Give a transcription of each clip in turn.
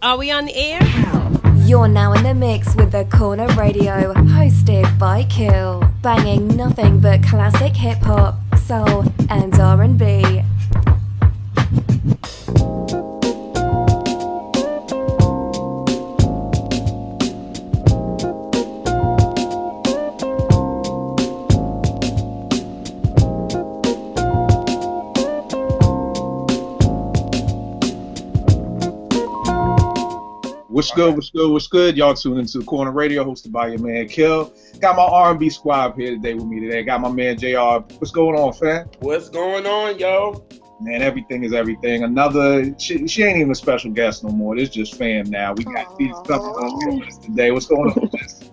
Are we on the air? You're now in the mix with the Corner Radio, hosted by Kill, banging nothing but classic hip hop, soul, and R&B. What's good? Y'all tuning into Corner Radio, hosted by your man Kill. Got my R&B squad here today with me today. Got my man JR. What's going on, fam? What's going on, yo? Man, everything is everything. She ain't even a special guest no more. This just fam now. We got these coming on today. What's going on, Jess?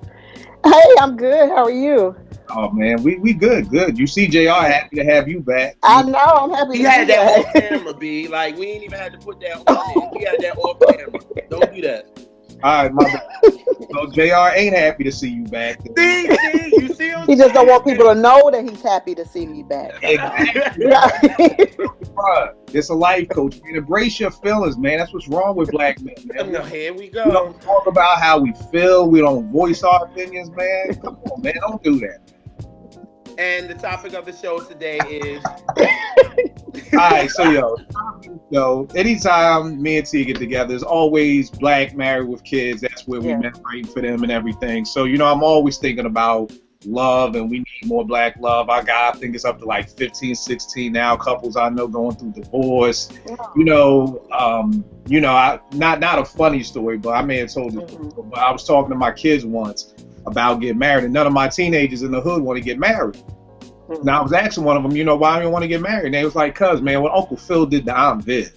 Hey, I'm good. How are you? Oh man, we good. You see, JR happy to have you back. I know. I'm happy. He had that off camera, B. Like we ain't even had to put that on. He had that off camera. Don't do that. All right, my bad. So JR ain't happy to see you back. See, you see him? He just don't want people to know that he's happy to see me back. Exactly. Bruh, it's a life coach. Man, embrace your feelings, man. That's what's wrong with black men, man. No, here we go. We don't talk about how we feel. We don't voice our opinions, man. Come on, man. Don't do that. And the topic of the show today is... Alright, so anytime me and T get together, there's always black married with kids. That's where we met right for them and everything. So, I'm always thinking about love, and we need more black love. I think it's up to like 15, 16 now, couples I know going through divorce. Not a funny story, but I may have told you. But I was talking to my kids once about getting married, and none of my teenagers in the hood want to get married. Now I was asking one of them, why do you want to get married? And they was like, cuz, man, when Uncle Phil did the Aunt Viv.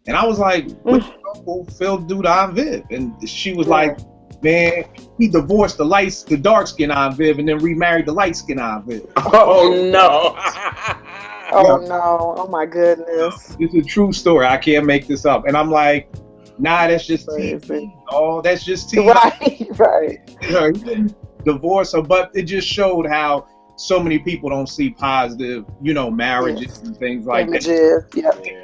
And I was like, what did Uncle Phil do to Aunt Viv? And she was like, man, he divorced the dark-skinned Aunt Viv and then remarried the light-skinned Aunt Viv. Oh, no. No. Oh, my goodness. It's a true story. I can't make this up. And I'm like, nah, that's just TV. Oh, that's just TV. Right. He didn't divorce her, but it just showed how so many people don't see positive, marriages and things like that.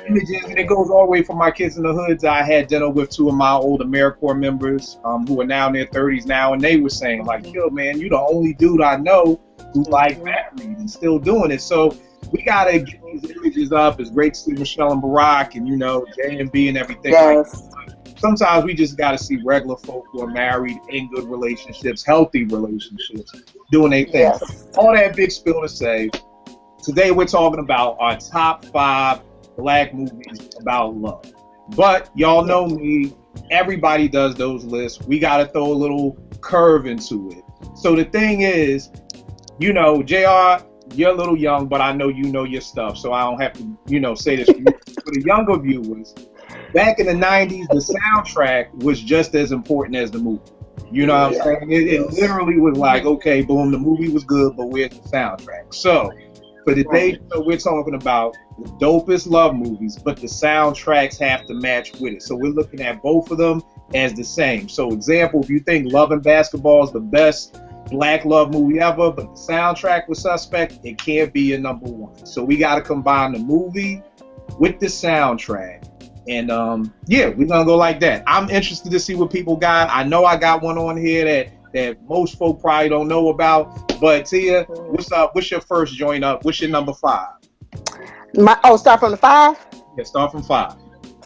Images, and it goes all the way from my kids in the hoods. I had dinner with two of my old AmeriCorps members who are now in their 30s now, and they were saying, like, yo, man, you the only dude I know who like married and still doing it. So we got to get these images up. It's great to see Michelle and Barack and, J&B and everything. Yes. Sometimes we just got to see regular folk who are married in good relationships, healthy relationships, doing their thing. Yes. All that big spill to say, today we're talking about our top 5 black movies about love. But y'all know me, everybody does those lists. We got to throw a little curve into it. So the thing is, JR, you're a little young, but I know you know your stuff, so I don't have to, say this for you. For the younger viewers, back in the 90s, the soundtrack was just as important as the movie. You know what I'm saying? It literally was like, okay, boom, the movie was good, but where's the soundtrack? So, for today's show, we're talking about the dopest love movies, but the soundtracks have to match with it. So we're looking at both of them as the same. So, example, if you think Love and Basketball is the best black love movie ever, but the soundtrack was suspect, it can't be your number one. So we got to combine the movie with the soundtrack. And we're gonna go like that. I'm interested to see what people got. I know I got one on here that most folk probably don't know about. But Tia, what's up? What's your first joint up? What's your number 5? Start from the 5? Yeah, start from 5.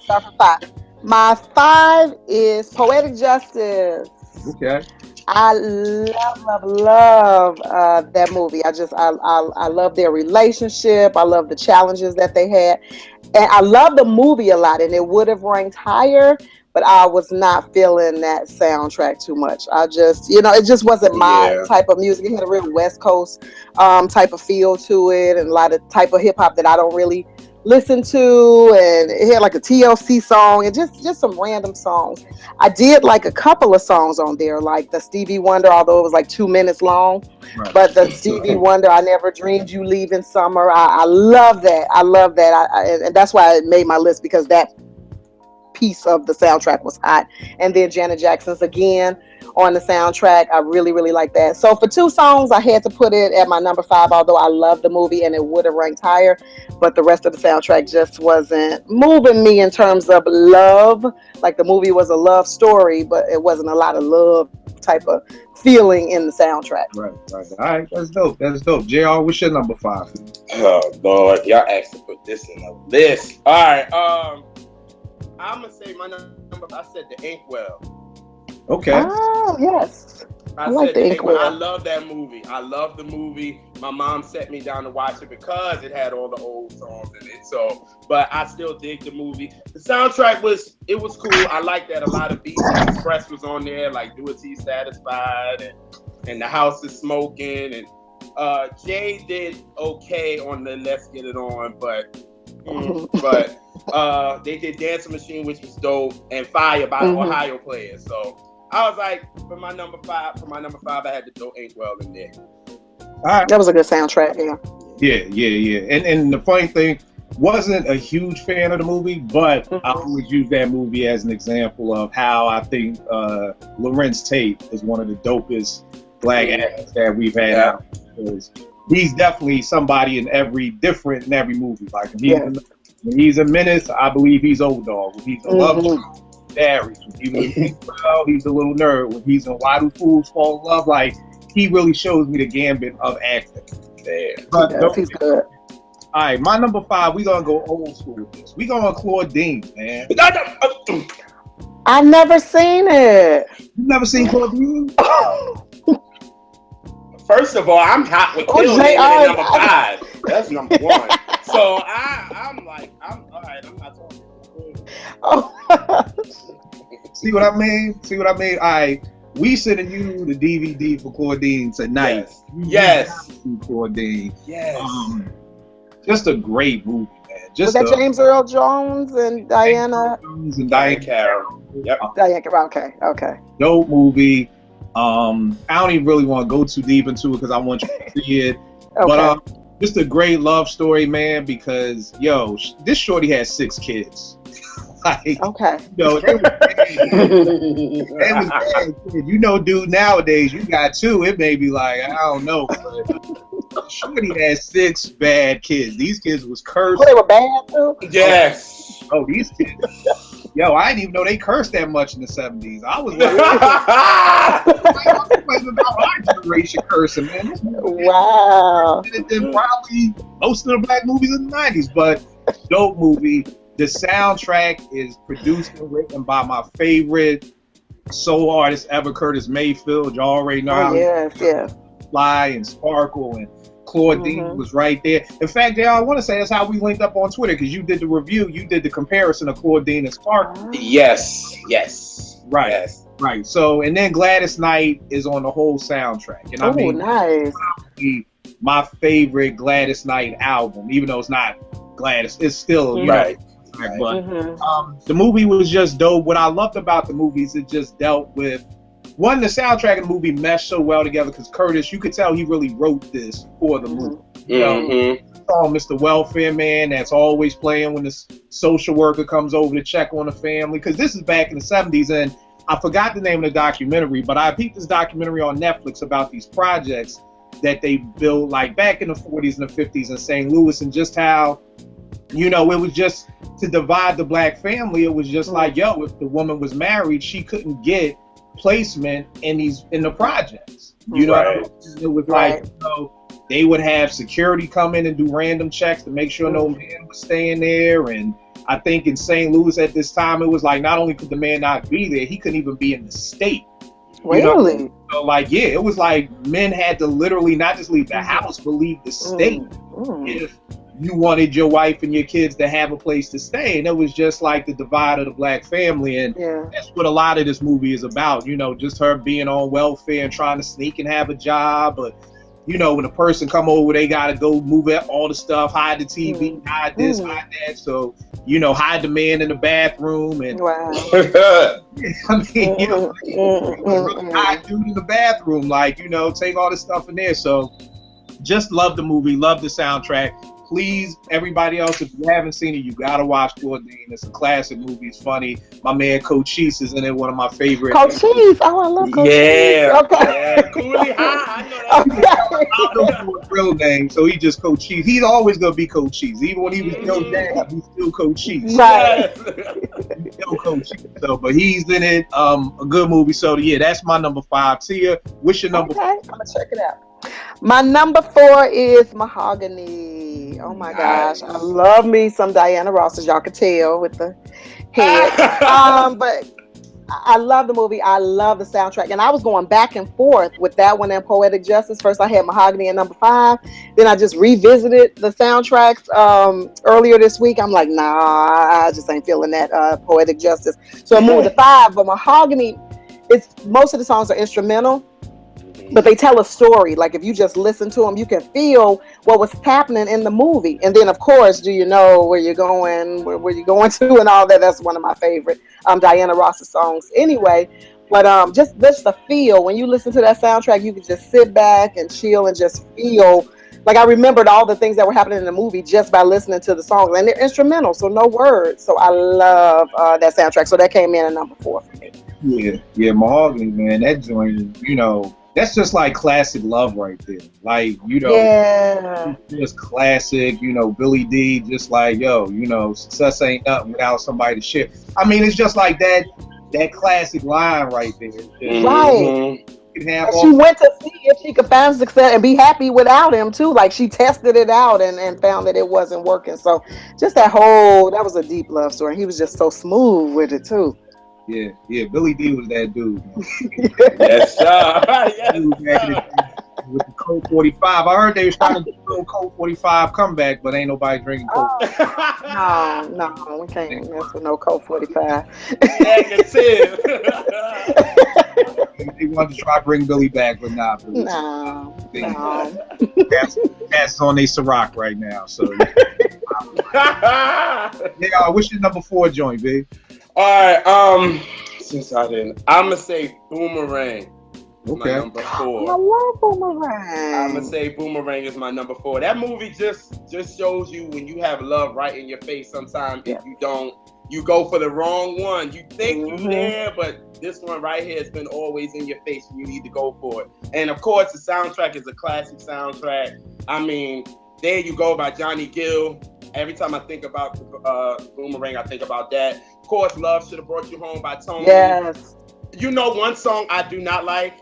Start from 5. My 5 is Poetic Justice. Okay. I love that movie. I love their relationship. I love the challenges that they had. And I love the movie a lot, and it would have ranked higher, but I was not feeling that soundtrack too much. I just, it just wasn't my type of music. It had a real West Coast type of feel to it, and a lot of type of hip hop that I don't really listen to, and it had like a TLC song and just some random songs. I did like a couple of songs on there, like the Stevie Wonder, although it was like 2 minutes long. Right. But the Stevie Wonder, I Never Dreamed You Leaving Summer. I love that. And that's why it made my list, because that piece of the soundtrack was hot. And then Janet Jackson's Again on the soundtrack. I really, really like that. So for 2 songs, I had to put it at my number 5, although I love the movie and it would have ranked higher. But the rest of the soundtrack just wasn't moving me in terms of love. Like the movie was a love story, but it wasn't a lot of love type of feeling in the soundtrack. Right. All right, that's dope. JR, what's your number 5? Oh Lord, y'all asked to put this in a list. All right, I'm gonna say my number. I said The Inkwell. Okay. Oh yes, I like said The The Inkwell. I love that movie. I love the movie. My mom set me down to watch it because it had all the old songs in it. So, but I still dig the movie. The soundtrack was cool. I like that a lot of BC Express was on there, like Do It Till You Satisfied, and The House is Smoking, and Jay did okay on the Let's Get It On, but they did Dancing Machine, which was dope, and Fire by Ohio Players. So I was like, for my number 5, I had to throw Inkwell in there. All right. That was a good soundtrack. Yeah. And the funny thing, wasn't a huge fan of the movie, but I always use that movie as an example of how I think Lorenz Tate is one of the dopest black actors that we've had out. Because he's definitely somebody in every movie. Like when he's a menace, I believe he's Old Dog. When he's a love Darius. When he's a little nerd. When he's in Why Do Fools Fall in Love, like he really shows me the gambit of acting. He's good. All right, my number 5, we're gonna go old school with this. We're going Claudine, man. I've never seen it. You never seen Claudine? First of all, I'm hot with Kill at number 5. That's number 1. So I'm all right. I'm not talking. See what I mean? All right, we sending you the DVD for Claudine tonight. Yes. Claudine. Yes. Just a great movie, man. Was that James Earl Jones and Diana? Diane Carroll. Yep. Diane Carroll. Okay. Dope movie. I don't even really want to go too deep into it because I want you to see it. Okay. But just a great love story, man. Because this shorty has 6 kids. Like, okay. It was bad. Dude, nowadays you got 2. It may be like, I don't know. But shorty had 6 bad kids. These kids was cursed. Oh, they were bad too? Yes. Oh, these kids. I didn't even know they cursed that much in the 70s. I was like, about our generation cursing, man. Wow. Than probably most of the black movies in the 90s, but dope movie. The soundtrack is produced and written by my favorite soul artist ever, Curtis Mayfield. Y'all already know. Yes. Fly and Sparkle and Claudine was right there. In fact, I want to say that's how we linked up on Twitter because you did the review. You did the comparison of Claudine and Sparkle. Yes. Right. Yes. Right. So, and then Gladys Knight is on the whole soundtrack. And nice. My favorite Gladys Knight album, even though it's not Gladys, it's still, right. But the movie was just dope. What I loved about the movie is it just dealt with, one, the soundtrack of the movie meshed so well together because Curtis, you could tell he really wrote this for the movie. Mr. Welfare Man that's always playing when the social worker comes over to check on the family. Because this is back in the 70s, and I forgot the name of the documentary, but I peeped this documentary on Netflix about these projects that they built like back in the 40s and the 50s in St. Louis, and just how, it was just to divide the black family. It was just like, if the woman was married, she couldn't get placement in the projects. It was like, they would have security come in and do random checks to make sure no man was staying there. And I think in St. Louis at this time, it was like, not only could the man not be there, he couldn't even be in the state. Really? So it was like men had to literally not just leave the house, but leave the state if you wanted your wife and your kids to have a place to stay. And it was just like the divide of the black family. And that's what a lot of this movie is about, just her being on welfare and trying to sneak and have a job. But, when a person come over, they got to go move all the stuff, hide the TV, hide this, hide that. So, hide the man in the bathroom. And hide dude in the bathroom, take all this stuff in there. So just love the movie, love the soundtrack. Please, everybody else, if you haven't seen it, you gotta watch Claudine. It's a classic movie. It's funny. My man Cochise is in it. One of my favorite. Cochise. Oh, I love Cochise. Yeah. Okay. Yeah. Cooley High. I know that. Okay. I don't know his real name, so he just Cochise. He's always gonna be Cochise. Even when he was still dad, he's still Cochise. Right. He's still Cochise. So, but he's in it. A good movie. So yeah, that's my number 5. Tia, what's your number? Okay, I'm gonna check it out. My number 4 is Mahogany. Oh my gosh, I love me some Diana Ross, as y'all can tell with the head. But I love the movie. I love the soundtrack, and I was going back and forth with that one and Poetic Justice. First, I had Mahogany at number 5. Then I just revisited the soundtracks earlier this week. I'm like, nah, I just ain't feeling that Poetic Justice. So I moved to 5. But Mahogany, most of the songs are instrumental, but they tell a story. Like if you just listen to them, you can feel what was happening in the movie. And then, of course, do you know where you're going, where you're going to, and all that. That's one of my favorite Diana Ross's songs. Anyway, but just the feel when you listen to that soundtrack, you can just sit back and chill and just feel. Like I remembered all the things that were happening in the movie just by listening to the songs, and they're instrumental, so no words. So I love that soundtrack. So that came in at number 4 for me. Yeah, Mahogany, man. That joint, that's just like classic love right there. Like, yeah, just classic, Billy D, just like, success ain't nothing without somebody to share. I mean, it's just like that classic line right there. Right. Have she went to see if she could find success and be happy without him too. Like she tested it out and found that it wasn't working. So just that was a deep love story. He was just so smooth with it too. Yeah, Billy D was that dude. Yes, sir. Yes, sir. With the Colt 45. I heard they was trying to do a Colt 45 comeback, but ain't nobody drinking Colt. No, we can't mess with no Colt 45. Negative. They wanted to try to bring Billy back, but not. No. That's on a Ciroc right now. So, yeah, what's your number 4 joint, B? All right. Since I didn't, I'm gonna say Boomerang. Okay. My number 4. I love Boomerang. I'm gonna say Boomerang is my number 4. That movie just shows you when you have love right in your face. Sometimes if you don't, you go for the wrong one. You think you there, but this one right here has been always in your face, and you need to go for it. And of course, the soundtrack is a classic soundtrack. I mean, There You Go by Johnny Gill. Every time I think about Boomerang, I think about that. Of course, Love Should Have Brought You Home by Tony. Yes. You know one song I do not like,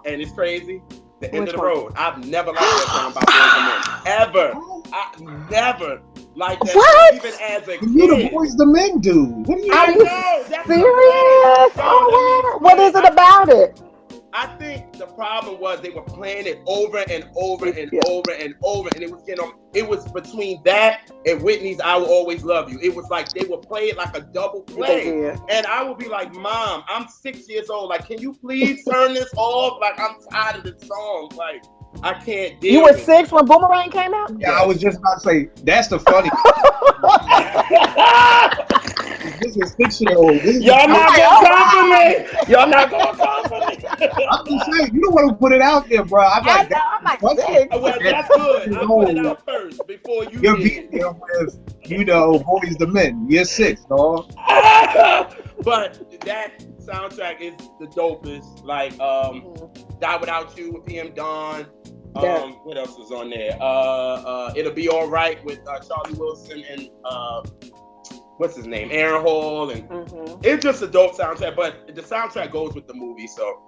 and it's crazy? The End of the Road. I've never liked that song by Boyz II Men. Ever. I never liked that song, even as a kid. You the Boyz II Men dude. What are you I know. That's serious? Oh, wow. What is it about it? I think the problem was they were playing it over and over and over and over, and it was it was between that and Whitney's I Will Always Love You. It was like they would play it like a double play, and I would be like, Mom, I'm 6 years old. Like, can you please turn this off? Like, I'm tired of this song. Like, I can't deal. You were 6 when Boomerang came out? Yeah, I was just about to say that's the funny. This is fictional. Y'all not gonna come for me. Y'all not gonna come for me. I'm just saying, you don't want to put it out there, bro. I'm like 6. Well, that's good. I put it out first before you You're did. beating them with, Boyz II Men. You're 6, dog. But that soundtrack is the dopest. Like, Die Without You with PM Dawn. What else was on there? It'll Be Alright with Charlie Wilson and what's his name? Aaron Hall. And it's just a dope soundtrack, but the soundtrack goes with the movie, so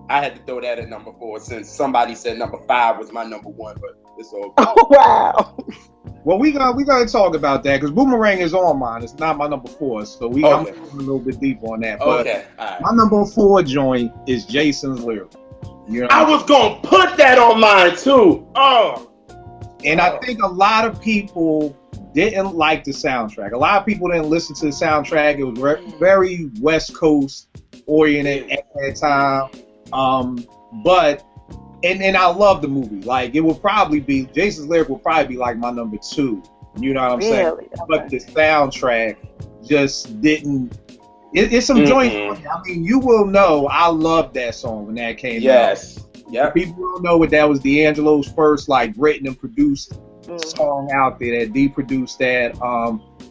I had to throw that at number 4 since somebody said number 5 was my number 1, but it's all good. Oh, wow. Well, we gonna talk about that because Boomerang is on mine. It's not my number 4, so I'm going a little bit deeper on that. But okay, all right. My number 4 joint is Jason's Lyric. I was gonna put that on mine too. And I think a lot of people didn't like the soundtrack. A lot of people didn't listen to the soundtrack. It was very West Coast oriented at that time. But I love the movie. Like, it would probably be Jason's Lyric would probably be like my number 2. You know what I'm saying? Okay. But the soundtrack just didn't. It's some joints. I mean, you will know I loved that song when that came out. For people who don't know what that was, D'Angelo's first like written and produced song out there. That D produced that.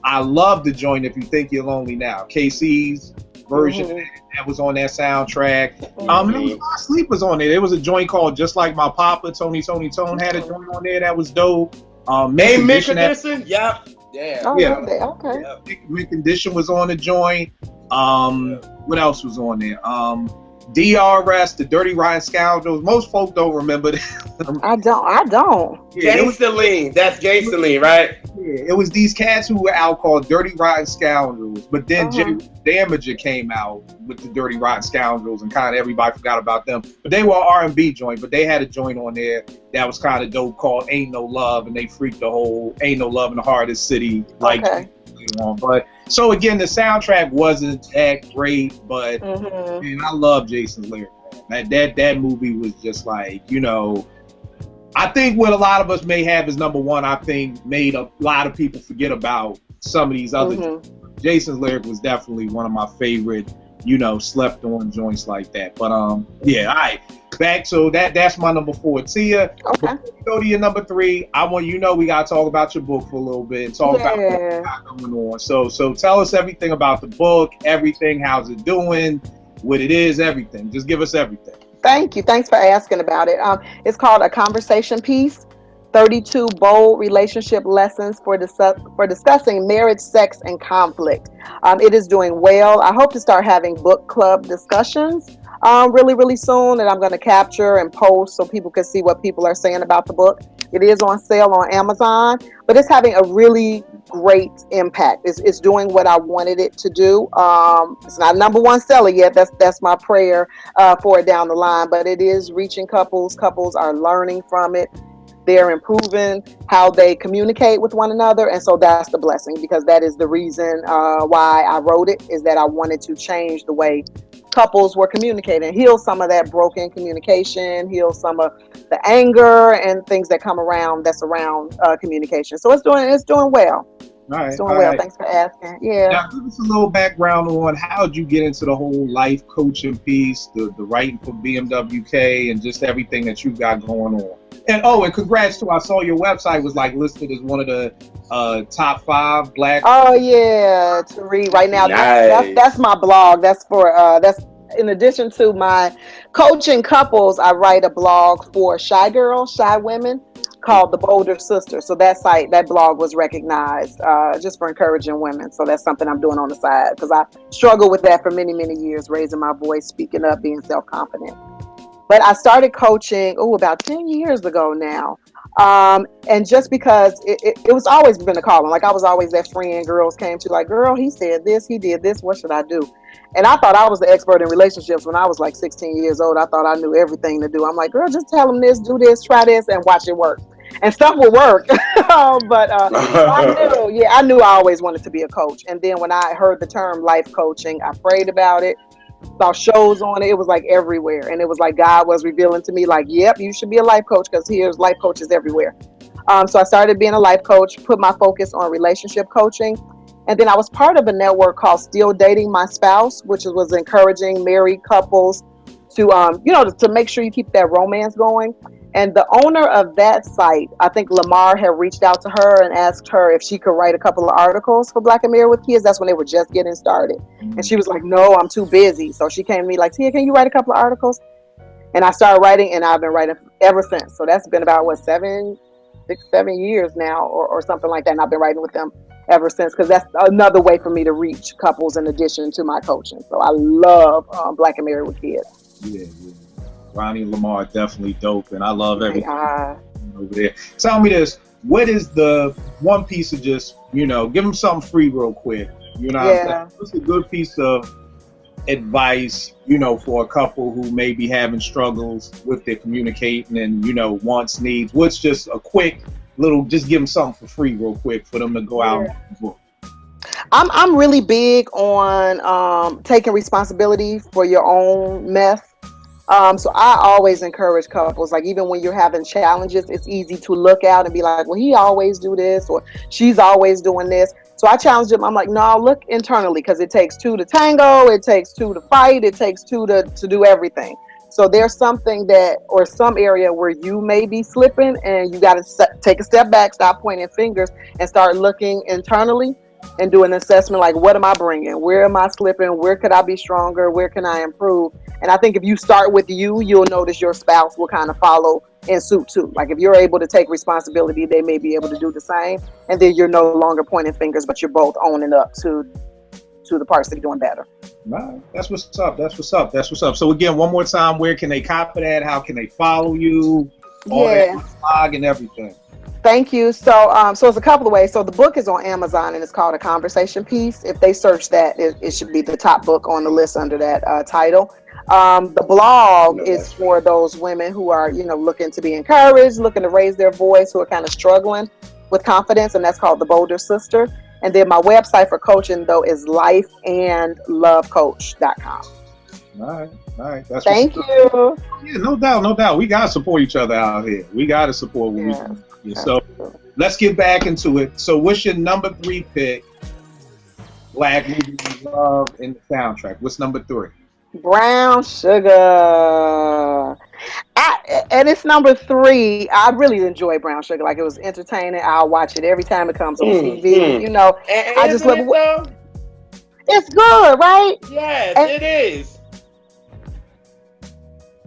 I love the joint If You Think You're Lonely Now. KC's version of that was on that soundtrack. There was a lot of sleepers on there. There was a joint called Just Like My Papa. Tony Tone had a joint on there that was dope. Mick Condition? Yep. Yeah. Oh, Yeah. Okay. Mick Condition was on the joint. What else was on there? DRS, the Dirty Rotten Scoundrels. Most folk don't remember that. I don't. Yeah, Gangsta Lean. That's Gangsta Lean, right? Yeah, it was these cats who were out called Dirty Rotten Scoundrels. But then Damager came out with the Dirty Rotten Scoundrels, and kind of everybody forgot about them. But they were an R&B joint, but they had a joint on there that was kind of dope called Ain't No Love, and they freaked the whole Ain't No Love in the Hardest City. But so again, the soundtrack wasn't that great, but man, I love Jason Lyric. Man. That movie was just like, you know, I think what a lot of us may have is number one, I think made a lot of people forget about some of these other Jason's Lyric was definitely one of my favorite, you know, slept on joints like that. But yeah, all right. Back, so that's my number 4. Tia, before we go to your number 3, I want we gotta talk about your book for a little bit and talk about what you got going on. So tell us everything about the book, everything, how's it doing, what it is, everything. Just give us everything. Thank you. Thanks for asking about it. It's called A Conversation Piece, 32 Bold Relationship Lessons for discussing marriage, sex, and conflict. It is doing well. I hope to start having book club discussions really soon, and I'm going to capture and post so people can see what people are saying about the book. It is on sale on Amazon, but it's having a really great impact. It's doing what I wanted it to do. It's not number one seller yet. That's my prayer for it down the line, but it is reaching couples. Couples are learning from it. They're improving how they communicate with one another. And so that's the blessing, because that is the reason why I wrote it, is that I wanted to change the way couples were communicating, heal some of that broken communication, heal some of the anger and things that come around communication. So it's doing well. All right, it's doing well. Right. Thanks for asking. Yeah. Now, give us a little background on how did you get into the whole life coaching piece, the writing for BMWK, and just everything that you got going on. And congrats too. I saw your website was like listed as one of the top 5 black. Oh yeah, to read right now. Nice. That's my blog. That's in addition to my coaching couples. I write a blog for shy girls, shy women, called The Bolder Sister. So that blog was recognized just for encouraging women. So that's something I'm doing on the side, because I struggled with that for many years, raising my voice, speaking up, being self-confident. But I started coaching about 10 years ago now. And just because it was always been a calling. Like I was always that friend girls came to, like, girl, he said this, he did this, what should I do? And I thought I was the expert in relationships when I was like 16 years old. I thought I knew everything to do. I'm like, girl, just tell him this, do this, try this, and watch it work. And stuff will work. But I knew I always wanted to be a coach. And then when I heard the term life coaching, I prayed about it, saw shows on it. It was like everywhere. And it was like God was revealing to me, like, yep, you should be a life coach, because here's life coaches everywhere. So I started being a life coach, put my focus on relationship coaching. And then I was part of a network called Still Dating My Spouse, which was encouraging married couples to, to make sure you keep that romance going. And the owner of that site, I think Lamar had reached out to her and asked her if she could write a couple of articles for Black and Married with Kids. That's when they were just getting started. And she was like, no, I'm too busy. So she came to me like, Tia, can you write a couple of articles? And I started writing, and I've been writing ever since. So that's been about, 7 years now or something like that. And I've been writing with them ever since, because that's another way for me to reach couples in addition to my coaching. So I love Black and Married with Kids. Yeah. Ronnie and Lamar definitely dope, and I love everything over there. Tell me this: what is the one piece of just give them something free real quick? What's a good piece of advice for a couple who may be having struggles with their communicating and wants, needs? What's just a quick little? Just give them something for free real quick for them to go out and book. I'm really big on taking responsibility for your own mess. So I always encourage couples, like even when you're having challenges, it's easy to look out and be like, well, he always do this, or she's always doing this. So I challenge them. I'm like, no, look internally, because it takes 2 to tango. It takes 2 to fight. It takes 2 to do everything. So there's something that, or some area where you may be slipping, and you got to take a step back, stop pointing fingers, and start looking internally and do an assessment. Like, what am I bringing? Where am I slipping? Where could I be stronger? Where can I improve? And I think if you start with you, you'll notice your spouse will kind of follow in suit too. Like, if you're able to take responsibility, they may be able to do the same, and then you're no longer pointing fingers, but you're both owning up to the parts that are doing better. Right. That's what's up. That's what's up. That's what's up. So again, one more time, where can they copy that? How can they follow you? All that blog and everything. Thank you. So it's a couple of ways. So the book is on Amazon, and it's called A Conversation Piece. If they search that, it should be the top book on the list under that title. The blog is for those women who are, looking to be encouraged, looking to raise their voice, who are kind of struggling with confidence, and that's called The Bolder Sister. And then my website for coaching, though, is lifeandlovecoach.com. All right. That's Thank you. Yeah, no doubt. We gotta support each other out here. We gotta support one another. So let's get back into it. So what's your number 3 pick? Black movie you love in the soundtrack. What's number 3? Brown Sugar. And it's number 3. I really enjoy Brown Sugar. Like, it was entertaining. I'll watch it every time it comes on TV. I just love it. It's good, right? Yes, it is.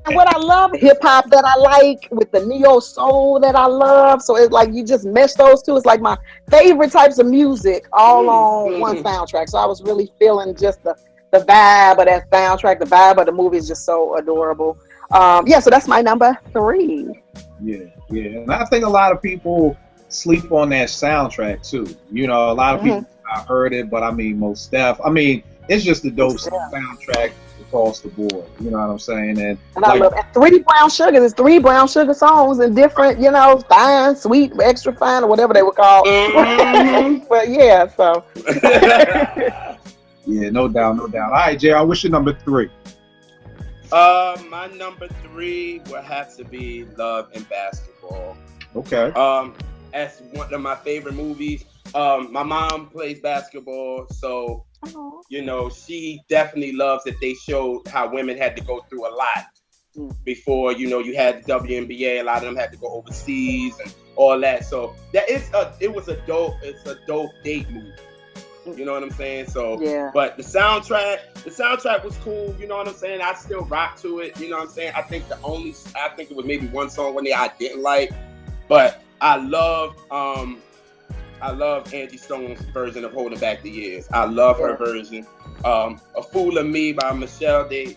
And what I love, hip hop that I like with the neo soul that I love. So it's like you just mesh those two. It's like my favorite types of music all on one soundtrack. So I was really feeling just the vibe of that soundtrack. The vibe of the movie is just so adorable. So that's my number 3. Yeah. And I think a lot of people sleep on that soundtrack too. A lot of people have heard it, but I mean, most stuff. I mean, it's just a dope soundtrack across the board. You know what I'm saying? And I love it. 3 Brown Sugars. It's 3 Brown Sugar songs in different, fine, sweet, extra fine, or whatever they were called. But yeah, so. Yeah, no doubt. All right, JR, what's your number 3? My number 3 would have to be Love and Basketball. Okay. That's one of my favorite movies. My mom plays basketball, so she definitely loves that they showed how women had to go through a lot before you had the WNBA. A lot of them had to go overseas and all that. So it's a dope date movie. You know what I'm saying? So yeah. But the soundtrack was cool. You know what I'm saying? I still rock to it. You know what I'm saying? I think it was maybe one song one day I didn't like, but I love Angie Stone's version of Holding Back the Years. I love her version. A Fool of Me by Michelle I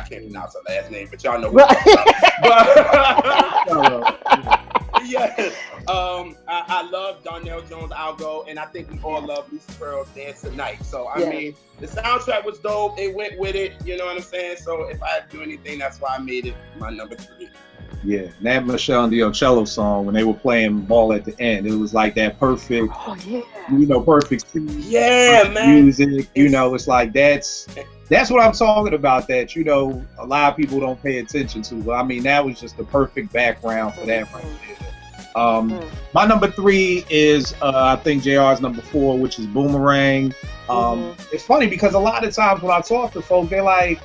can't pronounce her last name, but y'all know what I'm talking about. Yeah. I love Darnell Jones' I'll Go, and I think we all love Lisa Pearl's Dance Tonight. So I mean, the soundtrack was dope. It went with it. You know what I'm saying? So if I had to do anything, that's why I made it my number 3. Yeah, that Michelle and Cello song, when they were playing ball at the end, it was like that perfect, perfect music. It's like that's what I'm talking about. That a lot of people don't pay attention to. But I mean, that was just the perfect background for that right there. My number 3 is I think JR's number 4, which is Boomerang. It's funny because a lot of times when I talk to folks, they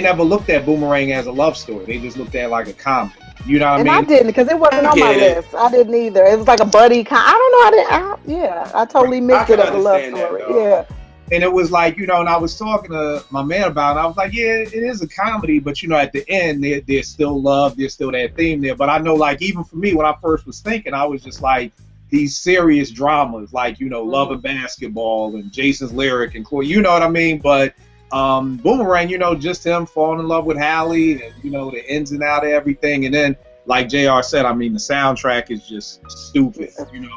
never looked at Boomerang as a love story. They just looked at it like a comedy. You know what I mean? And I didn't, because it wasn't on my list. I didn't either. It was like a buddy I don't know. I totally missed it as a love story. Yeah. And it was like, and I was talking to my man about it. I was like, yeah, it is a comedy, but at the end, there's still love. There's still that theme there. But I know, like, even for me, when I first was thinking, I was just like, these serious dramas, like, Love and Basketball and Jason's Lyric and Chloe, you know what I mean? But Boomerang, just him falling in love with Hallie and, the ins and out of everything. And then, like JR said, I mean, the soundtrack is just stupid.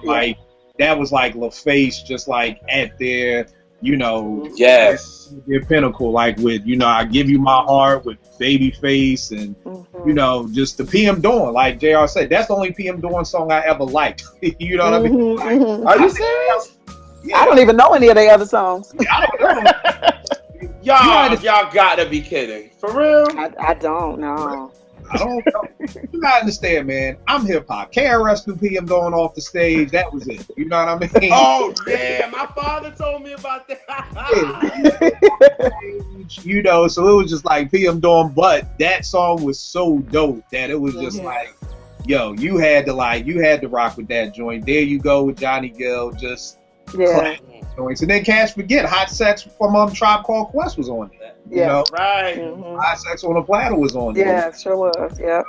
Like, that was like LaFace just like at their, yes, their pinnacle, like with, I Give You My Heart with Babyface and, just the PM Dawn, like JR said, that's the only PM Dawn song I ever liked. You know what I mean? Like, are you serious? Yeah. I don't even know any of their other songs. I don't know. Y'all gotta be kidding. For real? I don't know. I don't know. You gotta understand, man. I'm hip hop. KRS threw PM Dawn off the stage. That was it. You know what I mean? Oh yeah, my father told me about that. You know, so it was just like PM Dawn, but that song was so dope that it was just like, yo, you had to rock with that joint. There you go with Johnny Gill, just joints. And then Cash Forget, Hot Sex from Tribe Called Quest was on there. You know? Right. Hot Sex on a Platter was on there. Yeah, sure was. Yeah.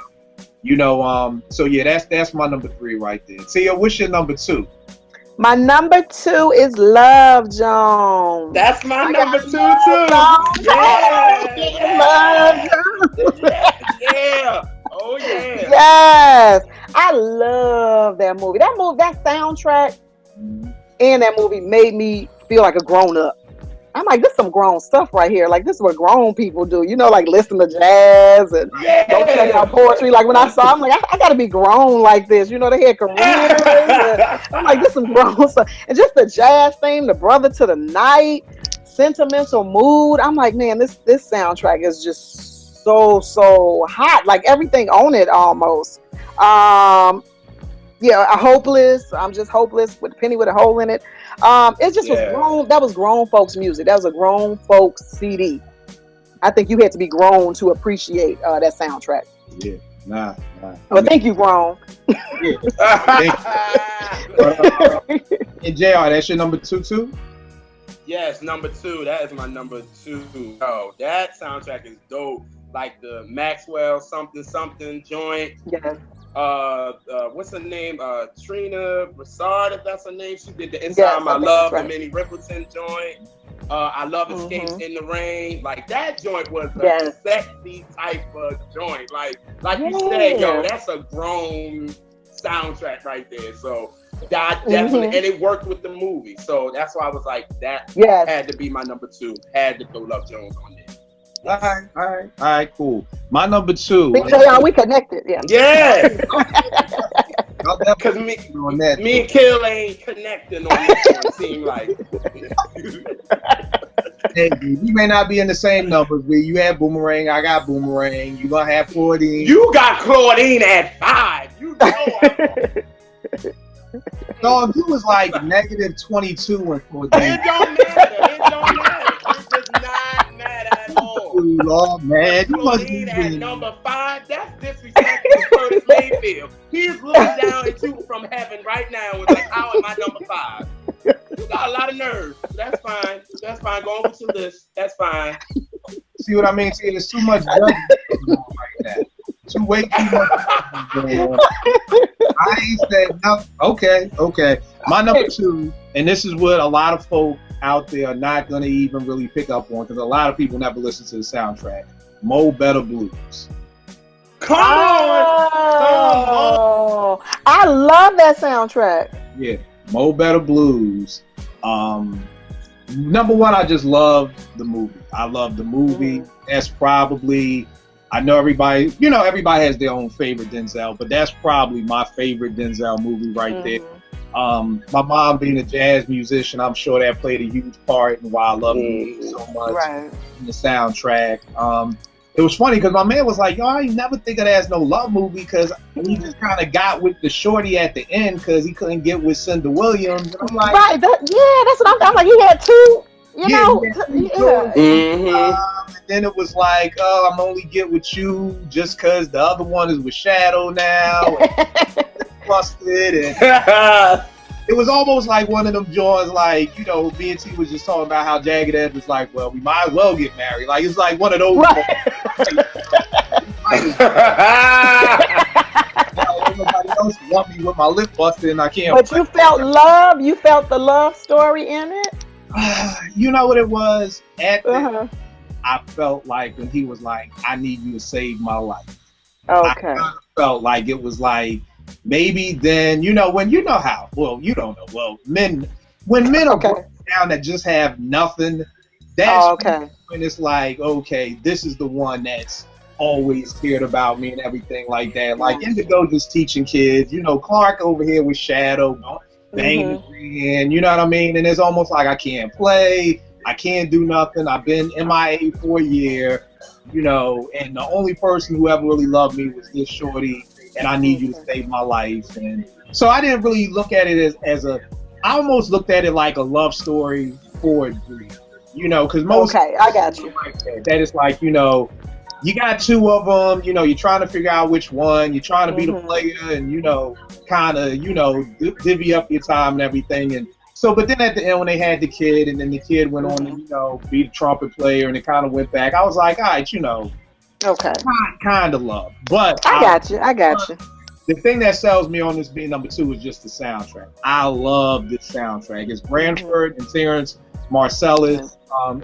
You know, so yeah, that's my number 3 right there. Tia, what's your number 2? My number 2 is Love Jones. That's my number 2 too. Love Jones. Yeah. Oh yeah. Yes. I love that movie. That soundtrack and that movie made me feel like a grown up. I'm like, this is some grown stuff right here. Like, this is what grown people do. You know, like listen to jazz and go check out poetry. Like when I saw, I'm like, I got to be grown like this. You know, they had careers. I'm like, this is some grown stuff. And just the jazz theme, the Brother to the Night, Sentimental Mood. I'm like, man, this soundtrack is just so hot. Like everything on it almost. Hopeless. I'm just hopeless with a penny with a hole in it. It just was grown. That was grown folks music. That was a grown folks CD. I think you had to be grown to appreciate that soundtrack. Yeah, nah. Well, thank you, grown. And JR, that's your number 2 too? Yes, number 2. That is my number 2. Oh, that soundtrack is dope. Like the Maxwell something joint. Yes. What's her name? Trina Broussard, if that's her name. She did the Inside My Love, the Minnie Riperton joint. I love Escapes in the Rain. Like that joint was a sexy type of joint. Like you said, yo, that's a grown soundtrack right there. So that definitely, and it worked with the movie. So that's why I was like, that had to be my number 2. Had to throw Love Jones on there. All right, cool. My number 2. We connected, Yeah. Because me and Kill ain't connecting on this one, seem like. Hey, we may not be in the same numbers, but you had Boomerang, I got Boomerang. You gonna have Claudine. You got Claudine at 5. You know Dog, you was like negative 22 when Claudine. It don't matter. It does not matter at all. Lord, man. You must Claudine be at number 5. That's disrespectful to Curtis Mayfield. He's looking down at you from heaven right now and like, how am I number 5? You got a lot of nerve. That's fine. Go on with your list. That's fine. See what I mean? See, there's too much judgment like that. Way too much. I ain't said no. Okay. My number 2, and this is what a lot of folk out there are not going to even really pick up on because a lot of people never listen to the soundtrack. Mo Better Blues. Come on! I love that soundtrack. Yeah, Mo Better Blues. Number 1, I just love the movie. I love the movie. That's probably, I know everybody has their own favorite Denzel, but that's probably my favorite Denzel movie right there. My mom being a jazz musician, I'm sure that played a huge part in why I love the movie so much. Right. In the soundtrack. It was funny because my man was like, yo, I ain't never think of that as no love movie because he just kind of got with the shorty at the end because he couldn't get with Cinda Williams. And I'm like, that's what I'm like, he had 2, you know. And then it was like, oh, I'm only get with you just because the other one is with Shadow now. Busted and it was almost like one of them joints, like, you know, B&T was just talking about how Jagged Edge was like, well, we might as well get married. Like, it's like one of those. Everybody else want me with my lip busted and I can't. But you felt love? You felt the love story in it? You know what it was? I felt like when he was like, I need you to save my life. Okay. I felt like it was like, maybe then, you know, when you know how, well, you don't know, well, when men are broken down that just have nothing, that's when it's like, okay, this is the one that's always cared about me and everything like that. Like Indigo just teaching kids, you know, Clark over here with Shadow, banging the hand, you know what I mean? And it's almost like I can't play, I can't do nothing, I've been MIA for a year, you know, and the only person who ever really loved me was this shorty, and I need you to save my life. And so I didn't really look at it as a, I almost looked at it like a love story for a dream, you know, because most Okay, I got you. like that is like, you know, you got two of them, you know, you're trying to figure out which one, you're trying to be the player and, you know, kind of, you know, divvy up your time and everything. And so, but then at the end when they had the kid and then the kid went on to, you know, be the trumpet player and it kind of went back, I was like, all right, you know, Okay, kind of love. But I got you. the thing that sells me on this being number 2 is just the soundtrack. I love this soundtrack. It's Branford and Terrence Marcellus.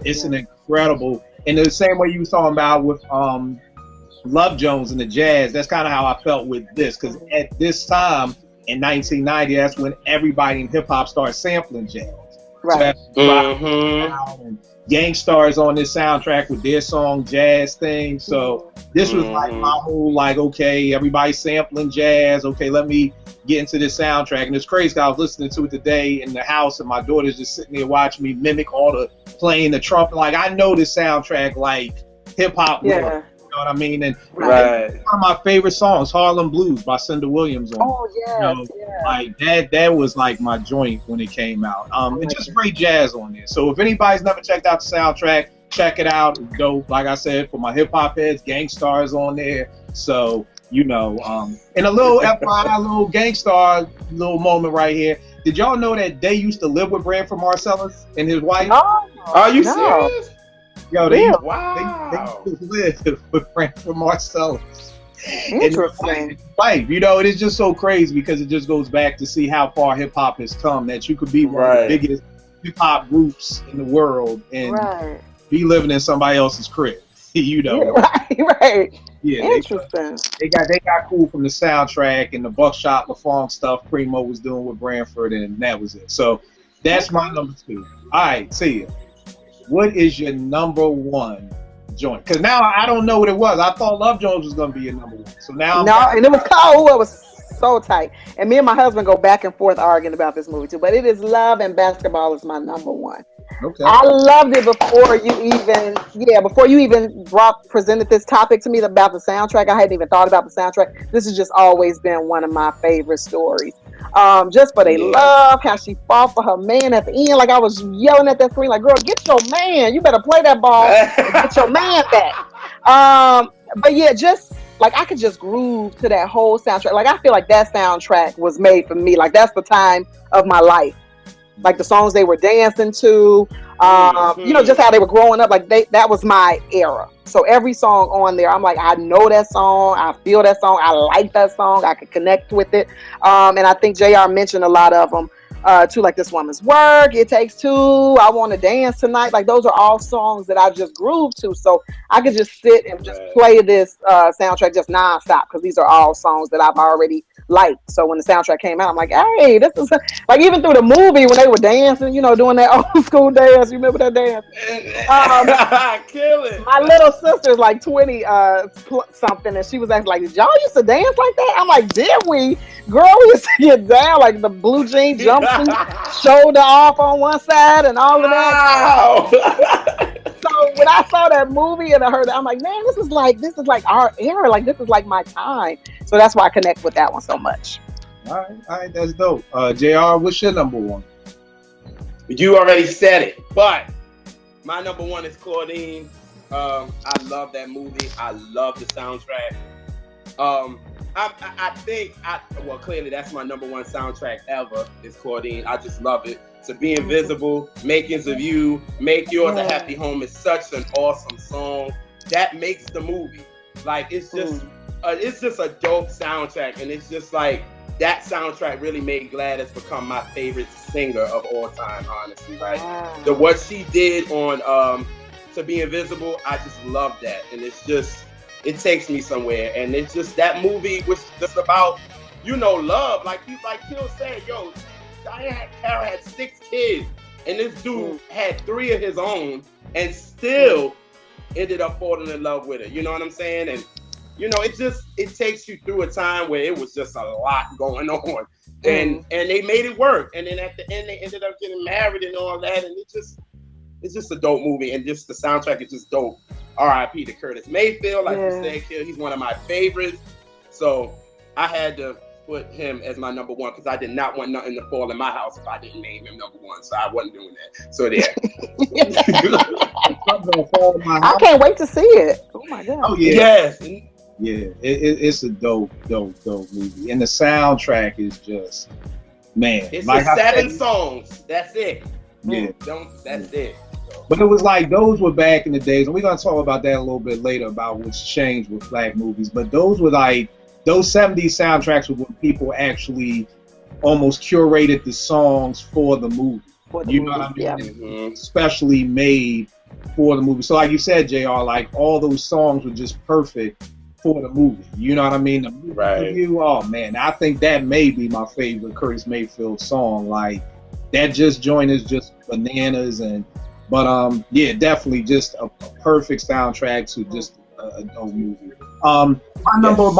It's an incredible, in the same way you was talking about with Love Jones and the jazz, that's kind of how I felt with this, because at this time in 1990, that's when everybody in hip hop started sampling jazz. Right. So and Gangstar's on this soundtrack with their song Jazz Thing. So this was like my whole, like, okay, everybody's sampling jazz. Okay, let me get into this soundtrack. And it's crazy 'cause I was listening to it today in the house and my daughter's just sitting there watching me mimic all the playing the trumpet. Like, I know this soundtrack like hip hop. Yeah. You know what I mean? And Right. one of my favorite songs, Harlem Blues by Cinda Williams. Oh yes, you know, like that was like my joint when it came out. And just great jazz on there. So if anybody's never checked out the soundtrack, check it out. It's dope. Like I said, for my hip hop heads, Gangstar's on there. So, you know, and a little FYI, little Gangstar little moment right here. Did y'all know that they used to live with Branford Marcellus and his wife? Oh, Are you no. serious? Yo, they Wow. used to live with Branford Marcellus. Interesting. Right, you know, it is just so crazy because it just goes back to see how far hip hop has come. That you could be one of the biggest hip hop groups in the world and be living in somebody else's crib. You know, right. Yeah, Interesting. They got cool from the soundtrack and the Buckshot LaFonk stuff Primo was doing with Branford, and that was it. So that's my number 2. All right, see ya. What is your number 1 joint? Because now I don't know what it was. I thought Love Jones was gonna be your number 1. So now and it was cold. It was so tight. And me and my husband go back and forth arguing about this movie too. But it is Love and Basketball is my number 1. Okay. I loved it before you even presented this topic to me about the soundtrack. I hadn't even thought about the soundtrack. This has just always been one of my favorite stories. Just for they love how she fought for her man at the end. Like, I was yelling at that screen, like, girl, get your man. You better play that ball and get your man back. But yeah, just like I could just groove to that whole soundtrack. Like, I feel like that soundtrack was made for me. Like, that's the time of my life. Like the songs they were dancing to, you know, just how they were growing up. Like that was my era. So every song on there, I'm like, I know that song, I feel that song, I like that song, I could connect with it. And I think JR mentioned a lot of them too, like This Woman's Work, It Takes Two, I Want to Dance Tonight. Like, those are all songs that I just groove to. So I could just sit and just play this soundtrack just nonstop, because these are all songs that I've already liked. So when the soundtrack came out, I'm like, hey, this is like, even through the movie when they were dancing, you know, doing that old school dance. You remember that dance? Kill it. My little sister's like 20 something, and she was acting like, y'all used to dance like that? I'm like, did we? Girl, we used to get down like the blue jean jumpsuit, shoulder off on one side and all of that. Wow. So when I saw that movie and I heard that, I'm like, man, this is like our era. Like, this is like my time. So that's why I connect with that one so much. All right, that's dope. JR, what's your number 1? You already said it, but my number 1 is Claudine. I love that movie. I love the soundtrack. I think clearly that's my number 1 soundtrack ever is Claudine. I just love it. To Be Invisible, Makings of You, Make Yours a Happy Home is such an awesome song. That makes the movie. Like, it's just a dope soundtrack, and it's just like, that soundtrack really made Gladys become my favorite singer of all time, honestly. Like, what she did on To Be Invisible, I just love that. And it's just, it takes me somewhere. And it's just, that movie was just about, you know, love. Like Kill said, yo, Kara had 6 kids, and this dude had 3 of his own, and still ended up falling in love with her. You know what I'm saying? And you know, it takes you through a time where it was just a lot going on, and they made it work. And then at the end, they ended up getting married and all that. And it's just a dope movie, and just the soundtrack is just dope. R.I.P. to Curtis Mayfield. Like you said, Kill, he's one of my favorites. So I had to put him as my number one because I did not want nothing to fall in my house if I didn't name him number one. So I wasn't doing that. So there. I can't wait to see it. Oh my god. Oh yeah. Yes. Yeah, it's a dope movie, and the soundtrack is just, man. It's like 7 songs. That's it. Yeah, that's it. But it was like those were back in the days, and we're gonna talk about that a little bit later about what's changed with black movies. But those were like those '70s soundtracks were when people actually almost curated the songs for the movie. You know what I mean? Yeah. Mm-hmm. Especially made for the movie. So like you said, JR, like all those songs were just perfect for the movie. You know what I mean? The movie review, oh man, I think that may be my favorite Curtis Mayfield song. Like that just joint is just bananas, but yeah, definitely just a perfect soundtrack to just a dope movie. My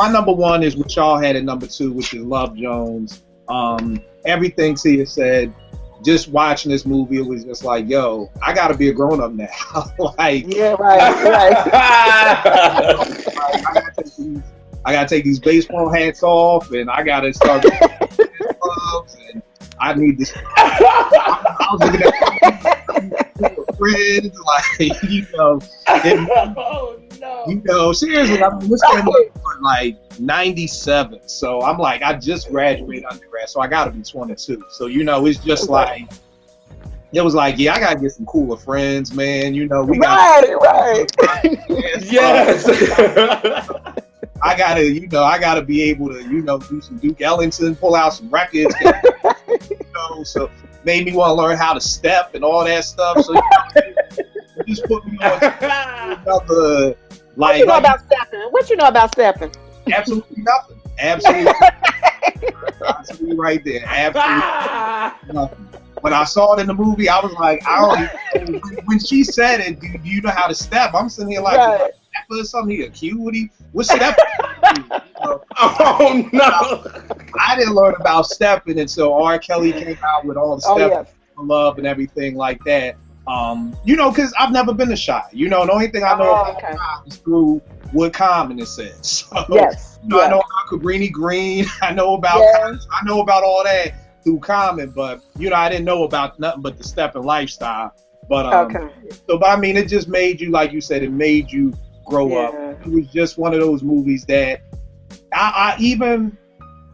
number one is what y'all had at number 2, which is Love Jones. Everything Tia said, just watching this movie, it was just like, yo, I gotta be a grown up now. Like, yeah, right. I gotta take these baseball hats off, and I gotta start clubs, and I need this. I was looking at friends, like, you know. Oh no. You know, seriously, I mean, this came up for like 97. So I'm like, I just graduated undergrad, so I gotta be 22. So, you know, it's just like, it was like, yeah, I gotta get some cooler friends, man. You know, we got right. Yes. I gotta be able to, you know, do some Duke Ellington, pull out some records, you know, so made me want to learn how to step and all that stuff. So, you know, just put me on another, like. What you know about stepping? What you know about stepping? Absolutely nothing. Absolutely right there. Absolutely nothing. When I saw it in the movie, I was like, I don't even, when she said it, do you know how to step? I'm sitting here like, right. Or something, acuity? What's step? You know? Oh no! I didn't learn about stepping until R. Kelly came out with all the steps for love and everything like that. You know, because I've never been to Shy. You know, the only thing I know about Shy is through what Common has said. So, you know, I know about Cabrini Green. I know about all that through Common, but you know, I didn't know about nothing but the stepping lifestyle. But but I mean, it just made you, like you said, it made you grow up. It was just one of those movies that I even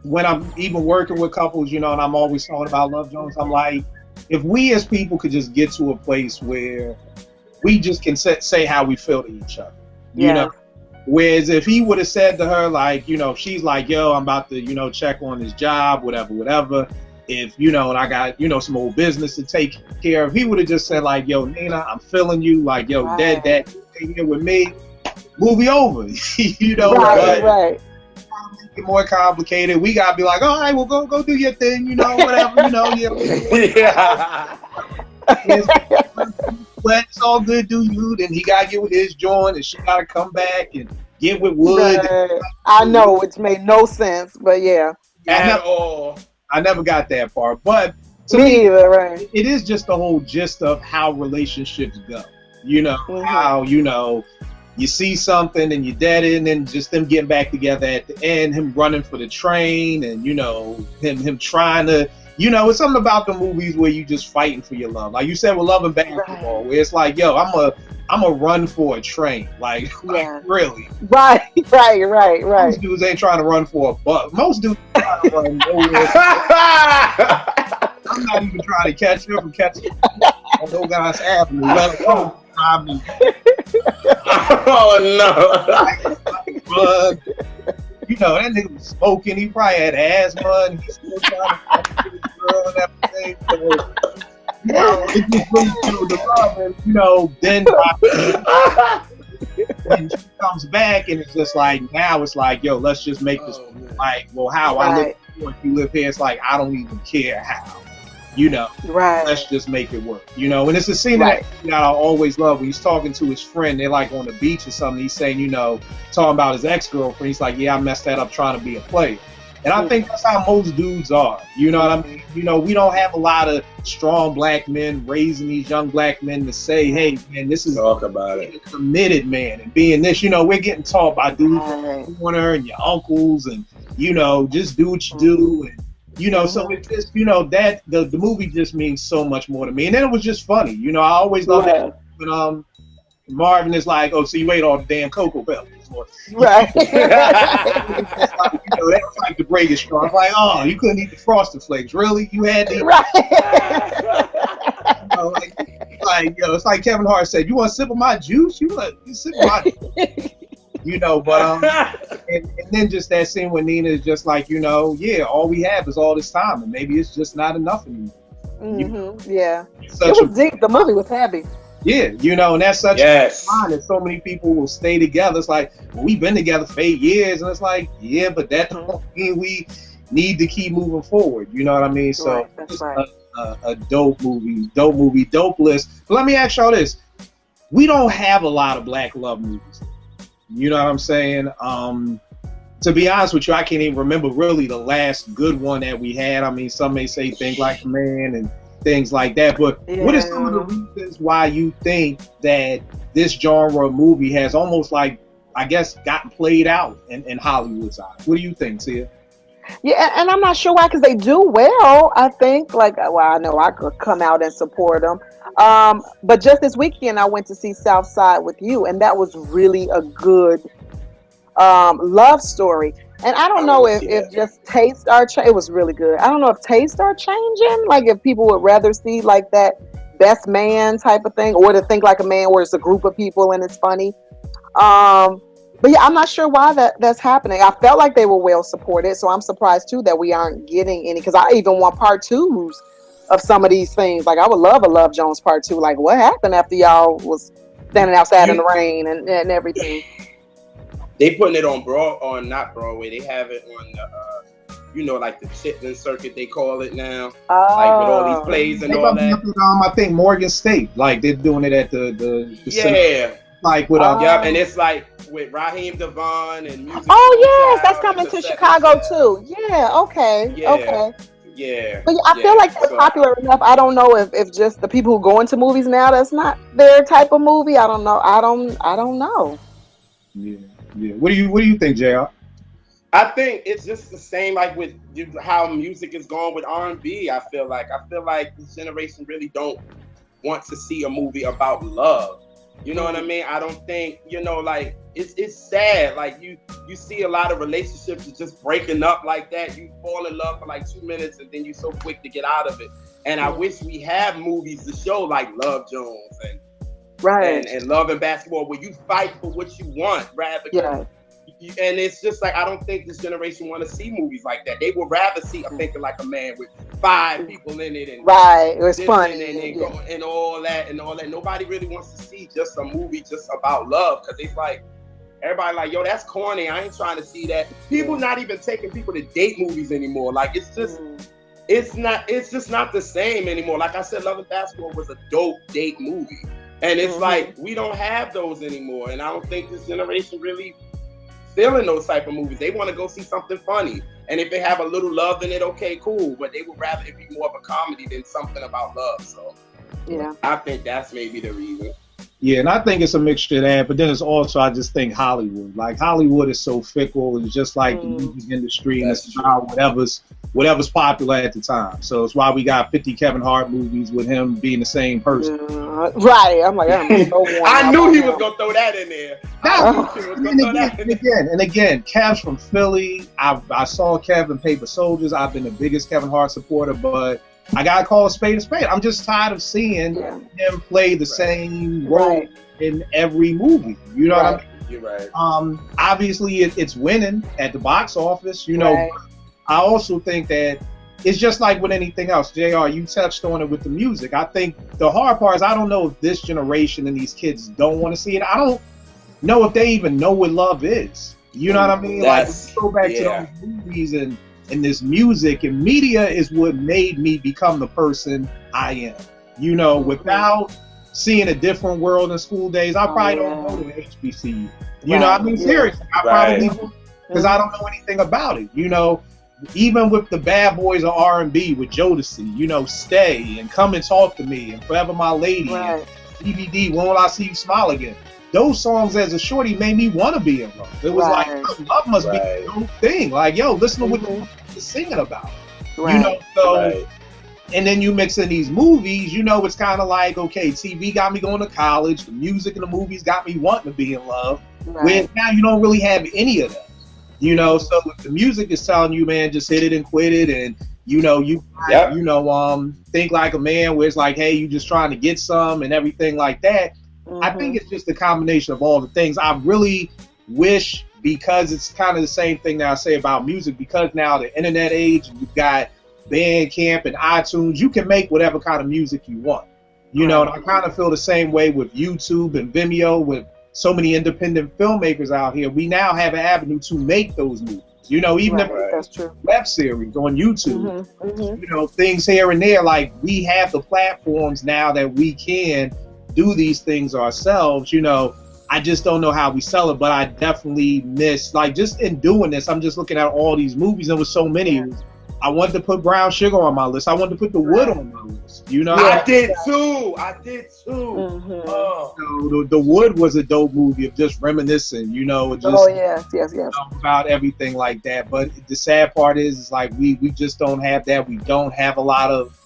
when I'm even working with couples, you know, and I'm always talking about Love Jones, I'm like, if we as people could just get to a place where we just can say how we feel to each other, you know. Whereas if he would have said to her, like, you know, she's like, yo, I'm about to, you know, check on this job, whatever. If, you know, and I got, you know, some old business to take care of, he would have just said, like, yo, Nina, I'm feeling you, like, yo, Dad, stay here with me, movie over. You know, right. Make it more complicated. We gotta be like, all right, well, go do your thing, you know, whatever, you know, It's all good, do you? Then he gotta get with his joint, and she gotta come back and get with Wood. Right. I know it's made no sense, but I never got that part, but to me either, right? It is just the whole gist of how relationships go. You know, how, you know, you see something and you're dead in, and just them getting back together at the end, him running for the train, and, you know, him trying to, you know, it's something about the movies where you just fighting for your love. Like you said with Love and Basketball, where it's like, yo, I'm a run for a train. Like really. Right. Most dudes ain't trying to run for a buck. Most dudes trying to run nowhere. I'm not even trying to catch him from catching on those guys' avenue, let alone driving. Oh no. You know, that nigga was smoking. He probably had asthma, and he's still trying to get his girl and everything. So, you know, it just really showed the love. And, you know, then when she comes back, and it's just like, now it's like, yo, let's just make this like, well, how I live here, if you live here, it's like, I don't even care how. You know, let's just make it work. You know, and it's a scene that I always love when he's talking to his friend. They're like on the beach or something. He's saying, you know, talking about his ex-girlfriend. He's like, yeah, I messed that up trying to be a player. And I think that's how most dudes are. You know what I mean? You know, we don't have a lot of strong black men raising these young black men to say, hey, man, this is talk about being a committed man and being this. You know, we're getting taught by dudes like your corner and your uncles and, you know, just do what you do. And, you know, so it just, you know, that the movie just means so much more to me. And then it was just funny. You know, I always love that when Marvin is like, oh, so you ate all the damn Cocoa Pebbles. Right. Like, you know, that was like the break straw. I was like, oh, you couldn't eat the Frosted Flakes. Really? You had to eat Right. you know, like, you know, it's like Kevin Hart said, you want a sip of my juice? You sip of my juice. You know, but and then just that scene with Nina is just like, you know, yeah, all we have is all this time, and maybe it's just not enough anymore. You know? Yeah, it was deep. The movie was heavy. Yeah, you know, and that's such a sign that so many people will stay together. It's like, well, we've been together for 8 years, and it's like, yeah, but that don't mean we need to keep moving forward. You know what I mean? So right, that's right. A dope movie, dope list. But let me ask y'all this: we don't have a lot of black love movies. You know what I'm saying? To be honest with you, I can't even remember really the last good one that we had. I mean, some may say Think Like a Man and things like that, but what are some of the reasons why you think that this genre of movie has almost like, I guess, gotten played out in Hollywood's eyes? What do you think, Tia? Yeah, and I'm not sure why, because they do well, I think. Like, well, I know I could come out and support them. But just this weekend, I went to see South Side with You, and that was really a good love story. And I don't know if just tastes are it was really good. I don't know if tastes are changing, like if people would rather see like that best man type of thing, or to Think Like a Man where it's a group of people and it's funny. But yeah, I'm not sure why that's happening. I felt like they were well supported, so I'm surprised too that we aren't getting any, because I even want part twos of some of these things. Like I would love a Love Jones part 2. Like what happened after y'all was standing outside in the rain and everything? They putting it on not Broadway. They have it on the, you know, like the Chitlin circuit, they call it now. Like with all these plays and all that. I think Morgan State, like they're doing it at the yeah. Like with and it's like with Raheem Devon and music. Oh yes, that's coming to Chicago too. Yeah, okay. Yeah. Okay. Yeah. But I feel like they're popular enough. I don't know if just the people who go into movies now, that's not their type of movie. I don't know. I don't know. Yeah. Yeah. What do you think, JR? I think it's just the same like with how music is going with R&B. I feel like this generation really don't want to see a movie about love. You know what I mean? I don't think, you know, like it's sad. Like you see a lot of relationships just breaking up like that. You fall in love for like 2 minutes and then you're so quick to get out of it. And I wish we have movies to show like Love Jones and and Love and Basketball where you fight for what you want, right? Because and it's just like, I don't think this generation want to see movies like that. They would rather see Thinking Like a Man with 5 people in it and it was fun and all that. Nobody really wants to see just a movie just about love, because it's like everybody like, yo, that's corny. I ain't trying to see that. People not even taking people to date movies anymore. Like it's just it's just not the same anymore. Like I said, Love and Basketball was a dope date movie. And it's like, we don't have those anymore. And I don't think this generation really feeling those type of movies. They want to go see something funny. And if they have a little love in it, okay, cool. But they would rather it be more of a comedy than something about love. So I think that's maybe the reason. Yeah, and I think it's a mixture of that, but then it's also, I just think Hollywood. Like Hollywood is so fickle. It's just like the music industry, and it's about whatever's popular at the time. So it's why we got 50 Kevin Hart movies with him being the same person. Right. I'm like, I knew he was gonna throw that in there. And again, Kev's from Philly. I saw Kev in Paper Soldiers. I've been the biggest Kevin Hart supporter, but I gotta call a spade a spade. I'm just tired of seeing him play the same role in every movie. You know what I mean? You're right. Obviously, it's winning at the box office. You know, I also think that it's just like with anything else. JR, you touched on it with the music. I think the hard part is I don't know if this generation and these kids don't want to see it. I don't know if they even know what love is. You know what I mean? Like, go back to those movies and this music and media is what made me become the person I am. You know, without seeing a different world in school days, I probably don't go to HBCU. You know, I mean, seriously, I probably don't, because I don't know anything about it. You know, even with the Bad Boys of R&B with Jodeci, you know, Stay and Come and Talk to Me and Forever My Lady and DVD, When Will I See You Smile Again? Those songs as a shorty made me want to be in love. It was like, love must be the whole thing. Like, yo, listen to what you're singing about. You know, so, and then you mix in these movies, you know, it's kind of like, okay, TV got me going to college, the music and the movies got me wanting to be in love. Where now you don't really have any of that. You know, so if the music is telling you, man, just hit it and quit it, and you know, think like a man, where it's like, hey, you just trying to get some and everything like that. I think it's just a combination of all the things. I really wish, because it's kind of the same thing that I say about music, because now the internet age, you've got Bandcamp and iTunes, you can make whatever kind of music you want. You know, and I kind of feel the same way with YouTube and Vimeo, with so many independent filmmakers out here. We now have an avenue to make those movies. You know, even if it's web series on YouTube, you know, things here and there, like we have the platforms now that we can do these things ourselves. You know, I just don't know how we sell it, but I definitely miss, like, just in doing this, I'm just looking at all these movies. There was so many. I wanted to put Brown Sugar on my list. I wanted to put The Wood on my list. You know, I did too. So the Wood was a dope movie of just reminiscing. You know, just about everything like that. But the sad part is like we just don't have that. We don't have a lot of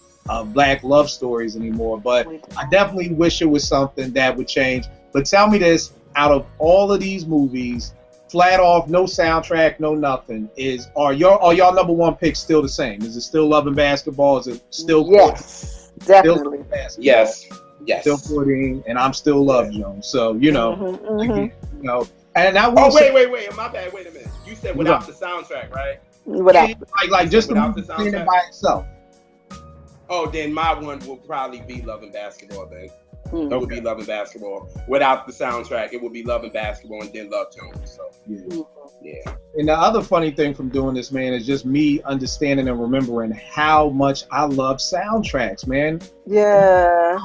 black love stories anymore. But I definitely wish it was something that would change. But tell me this: out of all of these movies, flat off, no soundtrack, no nothing, are y'all number one picks still the same? Is it still Love and Basketball? Is it still definitely yes still 14, and I'm still Love Jones? So you know, again, you know, and I will wait, my bad. Wait a minute. You said without the soundtrack, right? Like just without the soundtrack by itself. Oh, then my one will probably be Love and Basketball then. It would be Love and Basketball. Without the soundtrack, it would be Love and Basketball and then Love Jones. So yeah. And the other funny thing from doing this, man, is just me understanding and remembering how much I love soundtracks, man. Yeah.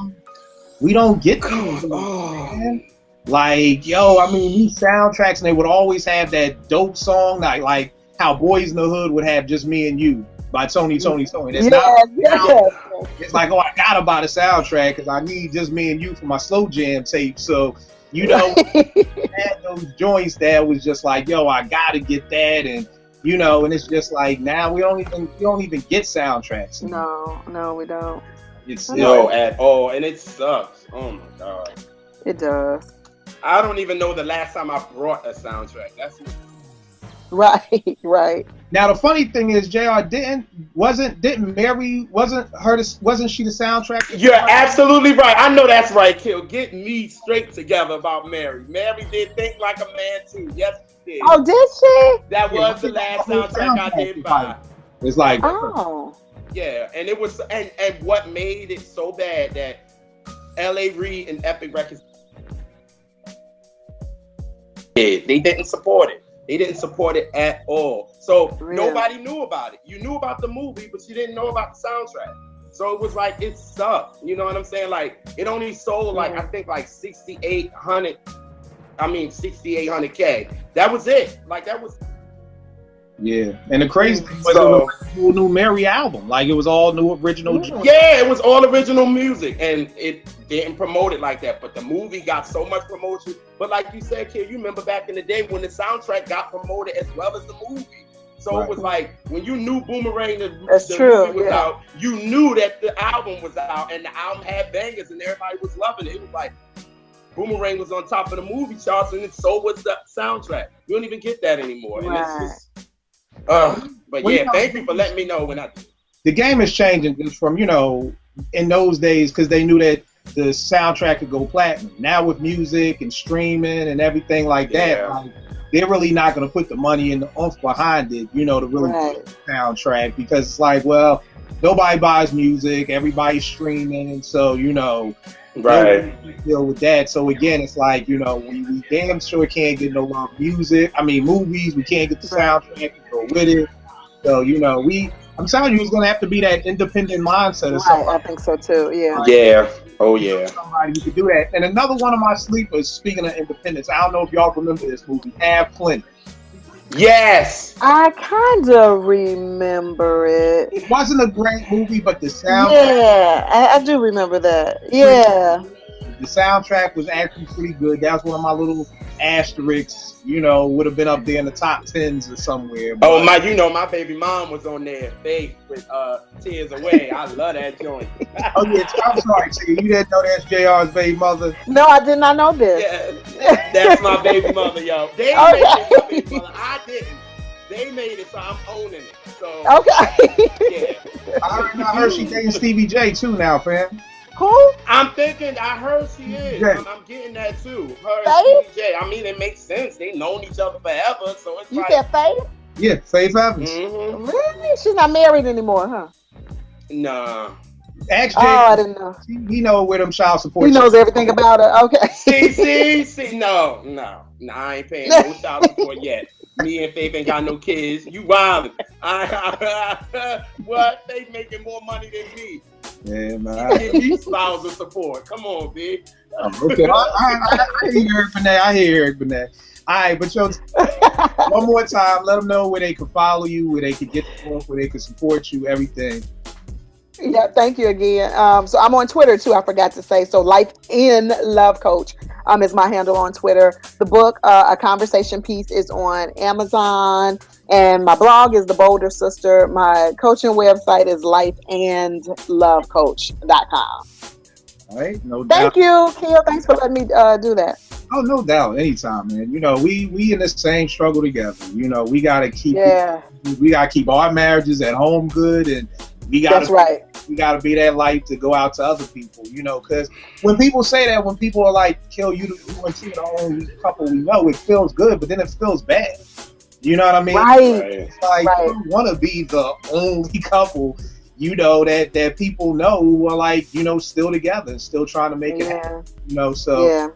We don't get those, man. Like, yo, I mean, these soundtracks, and they would always have that dope song, like how Boys in the Hood would have Just Me and You by Tony. It's it's like, oh, I gotta buy the soundtrack because I need Just Me and You for my slow jam tape. So, you know, had those joints that was just like, yo, I gotta get that, and you know, and it's just like now we don't even get soundtracks anymore. No, we don't. It's no at all, and it sucks. Oh my god, it does. I don't even know the last time I brought a soundtrack. That's right. Now the funny thing is, JR wasn't she the soundtrack? You're absolutely right. I know that's right, Kill. Get me straight together about Mary. Mary did Think Like a Man too. Yes, she did. Oh, did she? That was the last soundtrack I did buy. It's like, yeah, and it was, and what made it so bad that L.A. Reid and Epic Records, they didn't support it. They didn't support it at all. So nobody knew about it. You knew about the movie, but you didn't know about the soundtrack. So it was like, it sucked. You know what I'm saying? Like, it only sold like, I think like 6,800K. That was it. Like, that was. Yeah. And the crazy thing was, it was a whole new Mary album. Like, it was all new original. Yeah, it was all original music. And it didn't promote it like that. But the movie got so much promotion. But like you said, kid, you remember back in the day when the soundtrack got promoted as well as the movie. So it was like, when you knew Boomerang, the movie was out, you knew that the album was out, and the album had bangers, and everybody was loving it. It was like, Boomerang was on top of the movie charts, and so was the soundtrack. You don't even get that anymore. And it's just, but yeah, thank you for letting me know when I did. The game is changing just from, you know, in those days, because they knew that the soundtrack could go platinum. Now with music and streaming and everything like that, like, they're really not going to put the money and the oomph behind it, you know, to really put the soundtrack, because it's like, well, nobody buys music, everybody's streaming, so, you know, deal with that. So again, it's like, you know, we damn sure can't get no long movies, we can't get the soundtrack to go with it. So, you know, I'm telling you, it's going to have to be that independent mindset or something. I think so too, Yeah. Oh, yeah. Somebody who could do that. And another one of my sleepers, speaking of independence, I don't know if y'all remember this movie, Have Plenty. Yes. I kind of remember it. It wasn't a great movie, but the soundtrack, Yeah, I do remember that. Yeah. the soundtrack was actually pretty good. That was one of my little asterisks. You know, would have been up there in the top tens or somewhere. Oh but- my, you know my baby mom was on there. Faith with Tears Away. I love that joint. Oh yeah, I'm sorry, T. You didn't know that's JR's baby mother. No, I did not know this. Yeah, that's my baby mother, yo. They made it my baby mother. I didn't. They made it, so I'm owning it. So Okay. yeah. I heard she dating Stevie J too now, fam. Who? I'm thinking. I heard she is. Yeah. I'm getting that too. Her Faith? and J. I mean, it makes sense. They known each other forever, so it's You like. said Faith? Yeah, Faith Evans. Mm-hmm. Really? She's not married anymore, huh? Nah. Ask Oh, I Jay. didn't know. He know where them child support. He knows everything about her. Okay. See. No. I ain't paying no child support yet. Me and Faith ain't got no kids. You wildin'. What? They making more money than me. Yeah, man. Give me spousal support. Come on, B. Okay, I hear you, Eric Benet. I hear you, Eric Benet. All right, but yo, one more time, let them know where they can follow you, where they can get the book, where they can support you, everything. Yeah, thank you again. So I'm on Twitter too. I forgot to say. So Life in Love Coach is my handle on Twitter. The book, A Conversation Piece, is on Amazon, and my blog is The Bolder Sister. My coaching website is lifeandlovecoach.com. All right, no doubt. Thank you, Kiel. Thanks for letting me do that. Oh, no doubt. Anytime, man. You know, we in the same struggle together. You know, we gotta keep our marriages at home good, and we That's right. We gotta be that light to go out to other people. You know, because when people say that, when people are like, "Kill you and see the only couple we know," it feels good, but then it feels bad. You know what I mean? Right. It's like you don't want to be the only couple, you know, that people know who are like, you know, still together and still trying to make it happen. You know, so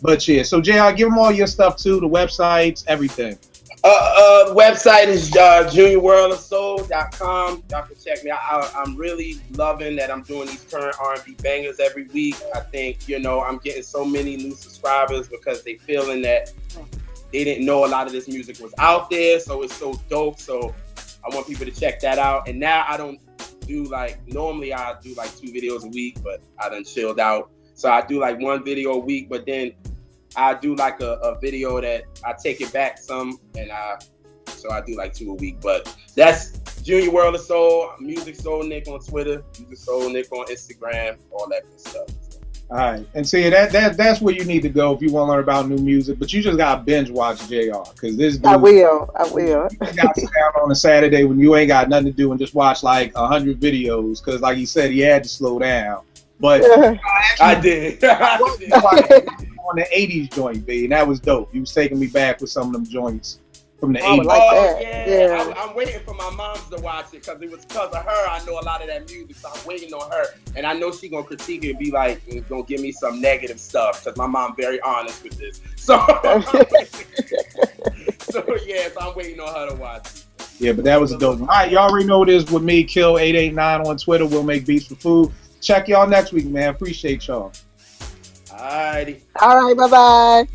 but yeah, so JR, give them all your stuff too, the websites, everything. The website is juniorworldofsoul.com. Y'all can check me out. I'm really loving that I'm doing these current R&B bangers every week. I think, you know, I'm getting so many new subscribers because they feeling that they didn't know a lot of this music was out there, so it's so dope. So I want people to check that out. And now I don't do normally I do 2 videos a week, but I done chilled out. So I do 1 video a week, but then I do a video that I take it back some, and so I do 2 a week. But that's Junior World of Soul, Music Soul Nick on Twitter, Music Soul Nick on Instagram, all that good stuff. All right, and see that's where you need to go if you want to learn about new music. But you just gotta binge watch JR, because this dude, I will. You got to sit down on a Saturday when you ain't got nothing to do and just watch 100 videos, because like he said, he had to slow down. But I did. On the 80s joint, B, and that was dope. You was taking me back with some of them joints from the 80s. Yeah. I'm waiting for my moms to watch it because it was because of her. I know a lot of that music, so I'm waiting on her. And I know she gonna critique it and be like, gonna give me some negative stuff because my mom very honest with this. So, so I'm waiting on her to watch it. Yeah, but that was dope. All right, y'all already know this with me, Kill889 on Twitter. We'll make beats for food. Check y'all next week, man. Appreciate y'all. Alrighty. All right, bye-bye.